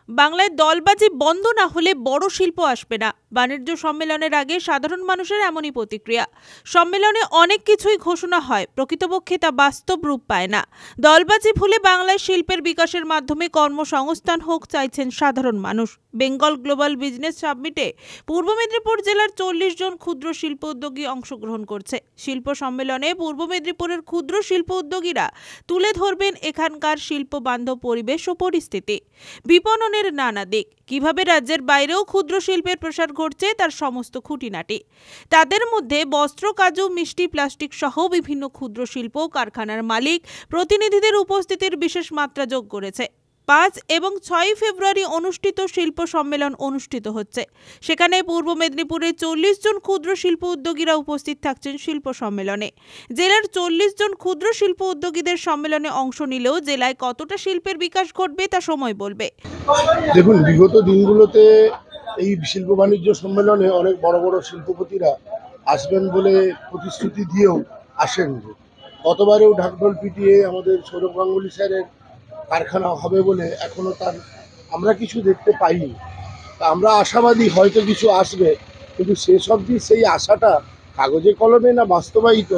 বাংলায় দলবাজি বন্ধ না হলে বড় শিল্প আসবে না। বাণিজ্য সম্মেলনের আগে সাধারণ মানুষের এমনই প্রতিক্রিয়া। সম্মেলনে অনেক কিছুই ঘোষণা হয়, প্রকৃতপক্ষে তা বাস্তব রূপ পায় না। দলবাজি ভুলে বাংলায় শিল্পের বিকাশের মাধ্যমে কর্মসংস্থান হোক চাইছেন সাধারণ মানুষ। বেঙ্গল গ্লোবাল বিজনেস সামিটে পূর্ব মেদিনীপুর জেলার 40 জন ক্ষুদ্র শিল্প উদ্যোগী অংশগ্রহণ করছে। শিল্প সম্মেলনে পূর্ব মেদিনীপুরের ক্ষুদ্র শিল্প উদ্যোগীরা তুলে ধরবেন এখানকার শিল্প বান্ধব পরিবেশ ও পরিস্থিতি, বিপণনের নানা দিক, কিভাবে রাজ্যের বাইরেও ক্ষুদ্র শিল্পের প্রসার ঘটছে তার সমস্ত খুঁটিনাটি। তাদের মধ্যে বস্ত্র, কাজু, মিষ্টি, প্লাস্টিক সহ বিভিন্ন ক্ষুদ্র শিল্প কারখানার মালিক প্রতিনিধিদের উপস্থিতির বিশেষ মাত্রা যোগ করেছে। 5 এবং 6 ফেব্রুয়ারি অনুষ্ঠিত শিল্প সম্মেলন অনুষ্ঠিত হচ্ছে। সেখানে পূর্ব মেদিনীপুরে 40 জন ক্ষুদ্র শিল্প উদ্যোগীরা উপস্থিত থাকছেন শিল্প সম্মেলনে। জেলার 40 জন ক্ষুদ্র শিল্প উদ্যোগীদের সম্মেলনে অংশ নিলেও জেলায় কতটা শিল্পের বিকাশ ঘটবে তা সময় বলবে। দেখুন, বিগত দিনগুলোতে এই শিল্প বাণিজ্য সম্মেলনে অনেক বড় বড় শিল্পপতিরা আসবেন বলে প্রতিশ্রুতি দিয়েও আসেন। গতবারেও ঢাকঢোল পিটিয়ে আমাদের সৌরভ গাঙ্গুলি স্যারের কারখানা হবে বলে এখনো তার আমরা কিছু দেখতে পাইনি। তা আমরা আশাবাদী হয়তো কিছু আসবে, কিন্তু শেষ অবধি সেই আশাটা কাগজে কলমে না বাস্তবায়িত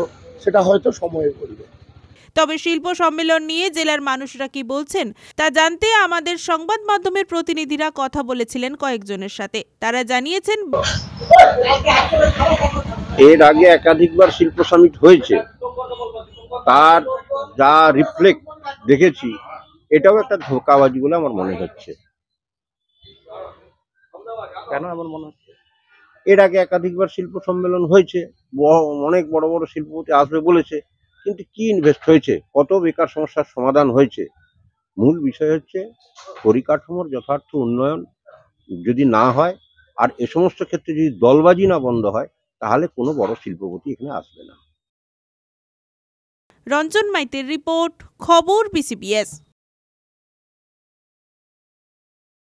সেটা হয়তো সময়ে পড়বে। তবে শিল্প সম্মেলন নিয়ে জেলার মানুষরা কি বলছেন তা জানতে আমাদের সংবাদ মাধ্যমের প্রতিনিধিরা কথা বলেছিলেন কয়েকজনের সাথে। তারা জানিয়েছেন, এর আগে একাধিকবার শিল্প সামিট হয়েছে, তার যা রিফ্লেক্ট দেখেছি এটাও একটা ধোঁকাবাজি বলে আমার মনে হচ্ছে। কেন আমার মনে হচ্ছে? এর আগে একাধিকবার শিল্প সম্মেলন হয়েছে, অনেক বড় বড় শিল্পপতি আসবে বলেছে, কিন্তু কি ইনভেস্ট হয়েছে, কত বেকার সমস্যার সমাধান হয়েছে? মূল বিষয় হচ্ছে পরিকাঠামোর যথার্থ উন্নয়ন যদি না হয় আর এ সমস্ত ক্ষেত্রে যদি দলবাজি না বন্ধ হয় তাহলে কোনো বড় শিল্পপতি এখানে আসবে না। রঞ্জন মাইতির রিপোর্ট, খবর BCBS।